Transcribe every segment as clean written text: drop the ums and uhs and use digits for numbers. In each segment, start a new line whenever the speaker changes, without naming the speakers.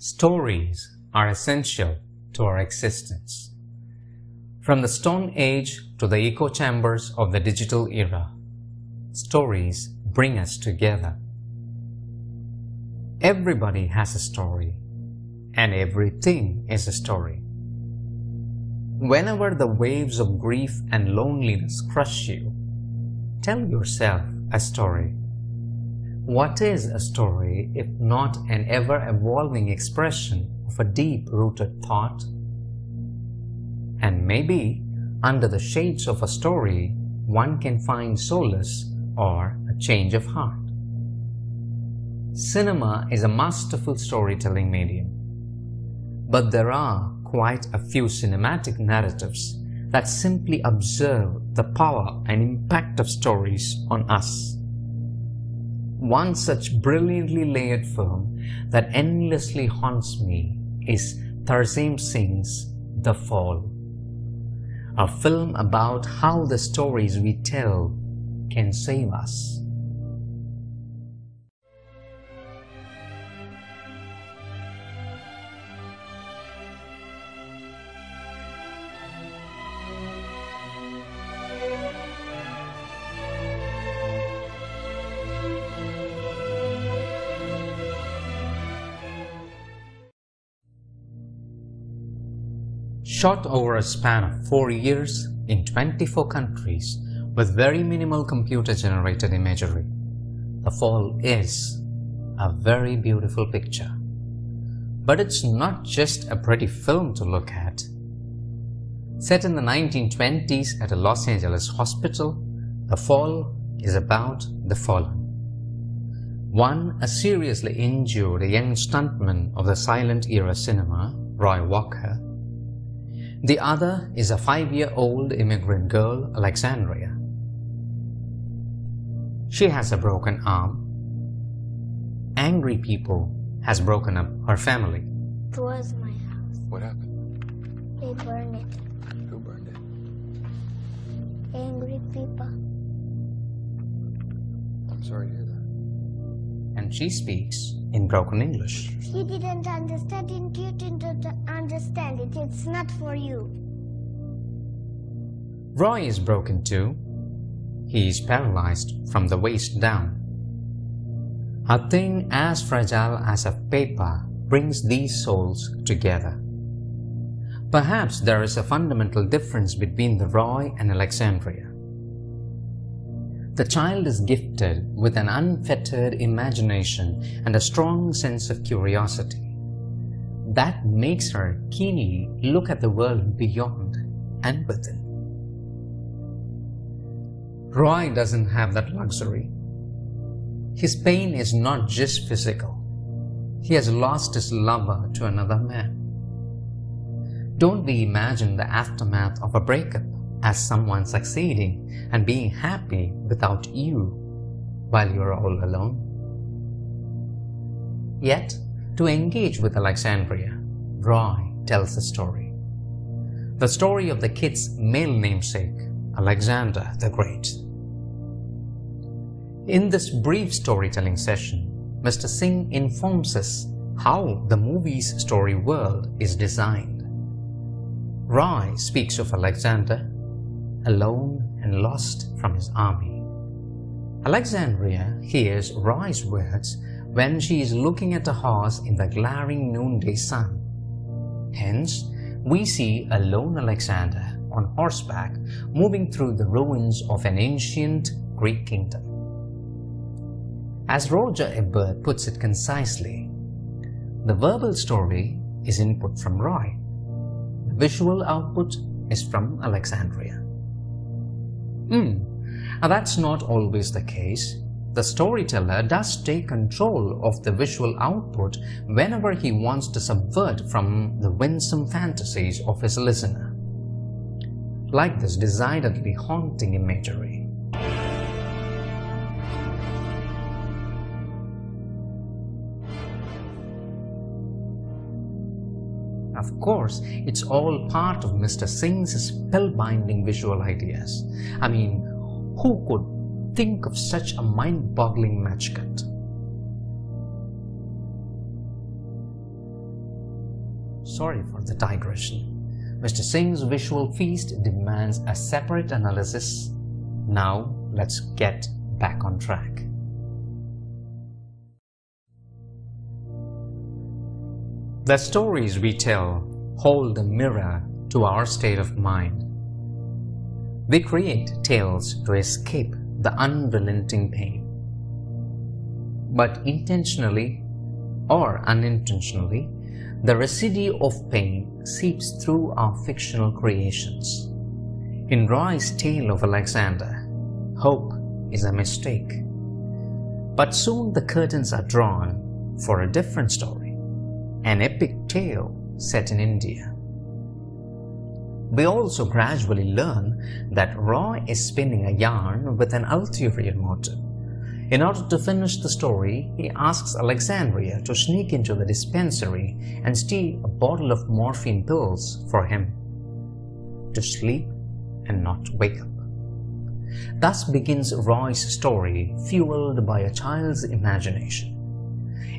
Stories are essential to our existence. From the Stone Age to the echo chambers of the digital era, stories bring us together. Everybody has a story, and everything is a story. Whenever the waves of grief and loneliness crush you, tell yourself a story. What is a story if not an ever-evolving expression of a deep-rooted thought? And maybe, under the shades of a story, one can find solace or a change of heart. Cinema is a masterful storytelling medium, but there are quite a few cinematic narratives that simply observe the power and impact of stories on us. One such brilliantly layered film that endlessly haunts me is Tarsem Singh's The Fall, a film about how the stories we tell can save us. Shot over a span of 4 years in 24 countries with very minimal computer-generated imagery, The Fall is a very beautiful picture. But it's not just a pretty film to look at. Set in the 1920s at a Los Angeles hospital, The Fall is about the fallen. One, a seriously injured young stuntman of the silent era cinema, Roy Walker. The other is a 5-year-old immigrant girl, Alexandria. She has a broken arm. Angry people has broken up her family.
It was my house.
What happened?
They burned it.
Who burned it?
Angry people.
I'm sorry to hear that.
And she speaks in broken English.
You didn't understand it, you didn't understand it. It's not for you.
Roy is broken too. He is paralyzed from the waist down. A thing as fragile as a paper brings these souls together. Perhaps there is a fundamental difference between the Roy and Alexandria. The child is gifted with an unfettered imagination and a strong sense of curiosity. That makes her keenly look at the world beyond and within. Roy doesn't have that luxury. His pain is not just physical. He has lost his lover to another man. Don't we imagine the aftermath of a breakup as someone succeeding and being happy without you while you're all alone? Yet, to engage with Alexandria, Roy tells a story. The story of the kid's male namesake, Alexander the Great. In this brief storytelling session, Mr. Singh informs us how the movie's story world is designed. Roy speaks of Alexander, alone and lost from his army. Alexandria hears Roy's words when she is looking at a horse in the glaring noonday sun. Hence, we see a lone Alexander on horseback moving through the ruins of an ancient Greek kingdom. As Roger Ebert puts it concisely, the verbal story is input from Roy. The visual output is from Alexandria. Now that's not always the case. The storyteller does take control of the visual output whenever he wants to subvert from the winsome fantasies of his listener. Like this decidedly haunting imagery. Of course, it's all part of Mr. Singh's spellbinding visual ideas. I mean, who could think of such a mind-boggling match cut? Sorry for the digression. Mr. Singh's visual feast demands a separate analysis. Now, let's get back on track. The stories we tell hold a mirror to our state of mind. We create tales to escape the unrelenting pain. But intentionally or unintentionally, the residue of pain seeps through our fictional creations. In Roy's tale of Alexander, hope is a mistake. But soon the curtains are drawn for a different story, an epic tale set in India. We also gradually learn that Roy is spinning a yarn with an ulterior motive. In order to finish the story, he asks Alexandria to sneak into the dispensary and steal a bottle of morphine pills for him to sleep and not wake up. Thus begins Roy's story, fueled by a child's imagination.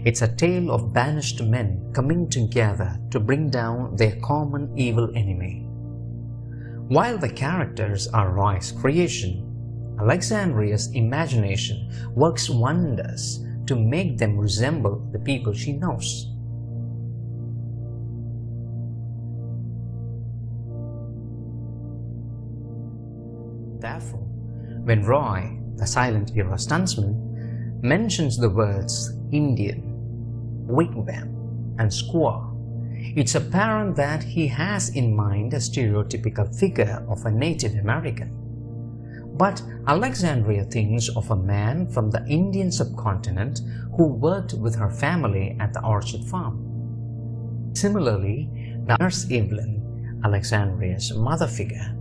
It's a tale of banished men coming together to bring down their common evil enemy. While the characters are Roy's creation, Alexandria's imagination works wonders to make them resemble the people she knows. Therefore, when Roy, the silent era stuntsman, mentions the words Indian, wigwam, and squaw, it's apparent that he has in mind a stereotypical figure of a Native American. But Alexandria thinks of a man from the Indian subcontinent who worked with her family at the orchard farm. Similarly, Nurse Evelyn, Alexandria's mother figure,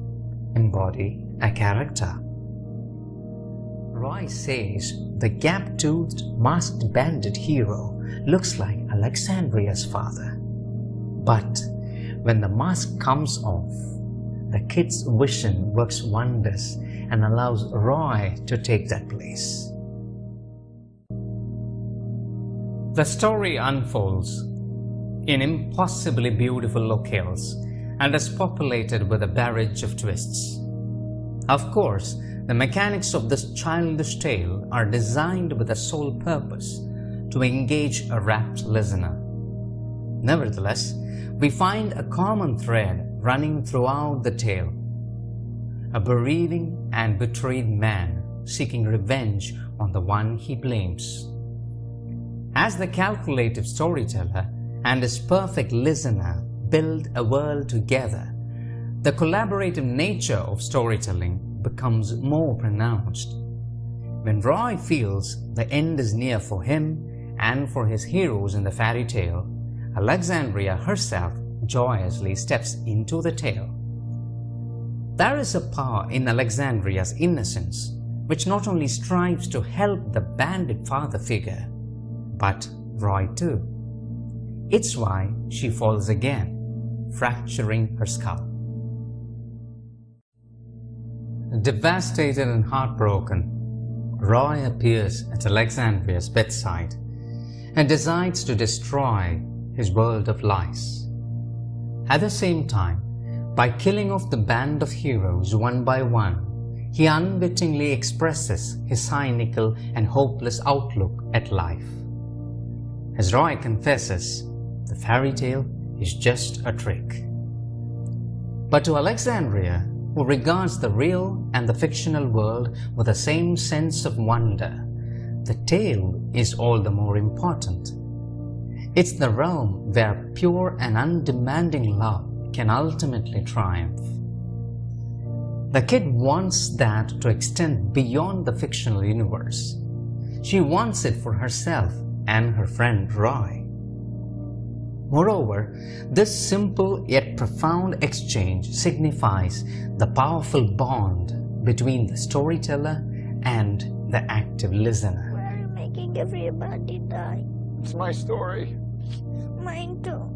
embody a character. Roy says the gap-toothed, masked bandit hero looks like Alexandria's father. But when the mask comes off, the kid's vision works wonders and allows Roy to take that place. The story unfolds in impossibly beautiful locales and is populated with a barrage of twists. Of course, the mechanics of this childish tale are designed with a sole purpose: to engage a rapt listener. Nevertheless, we find a common thread running throughout the tale: a bereaving and betrayed man seeking revenge on the one he blames. As the calculative storyteller and his perfect listener build a world together, the collaborative nature of storytelling becomes more pronounced. When Roy feels the end is near for him and for his heroes in the fairy tale, Alexandria herself joyously steps into the tale. There is a power in Alexandria's innocence which not only strives to help the bandit father figure, but Roy too. It's why she falls again, fracturing her skull. Devastated and heartbroken, Roy appears at Alexandria's bedside and decides to destroy his world of lies. At the same time, by killing off the band of heroes one by one, he unwittingly expresses his cynical and hopeless outlook at life. As Roy confesses, the fairy tale is just a trick. But to Alexandria, who regards the real and the fictional world with the same sense of wonder, the tale is all the more important. It's the realm where pure and undemanding love can ultimately triumph. The kid wants that to extend beyond the fictional universe. She wants it for herself and her friend Roy. Moreover, this simple yet profound exchange signifies the powerful bond between the storyteller and the active listener.
Why are you making everybody die?
It's my story.
Mine too.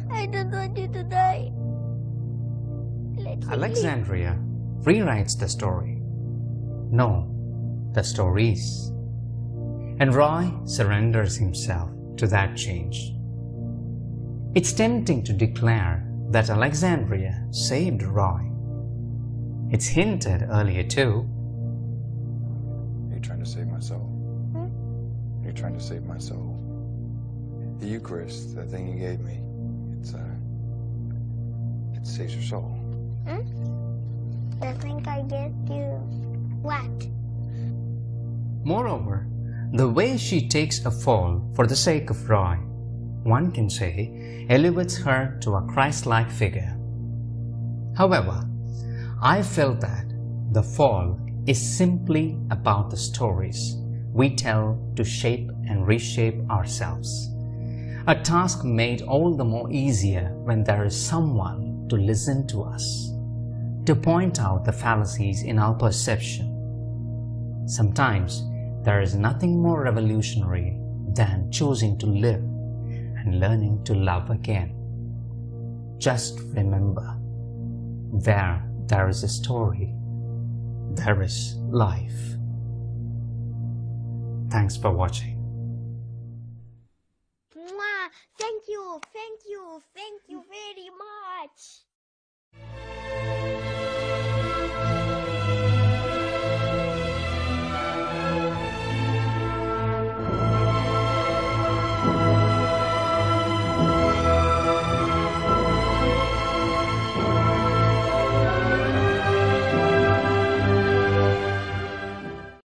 I don't want you to die. Let me
Alexandria rewrites the story. No, the stories. and Roy surrenders himself to that change. It's tempting to declare that Alexandria saved Roy. It's hinted earlier too.
You're trying to save my soul.
Hmm?
You're trying to save my soul. The Eucharist, that thing you gave me, it saves your soul.
Hmm? I think I get you. What?
Moreover, the way she takes a fall for the sake of Roy, one can say, elevates her to a Christ-like figure. However, I felt that the fall is simply about the stories we tell to shape and reshape ourselves. A task made all the more easier when there is someone to listen to us, to point out the fallacies in our perception. Sometimes there is nothing more revolutionary than choosing to live and learning to love again. Just remember, where there is a story, there is life. Thanks for watching.
Mwah! Thank you very much.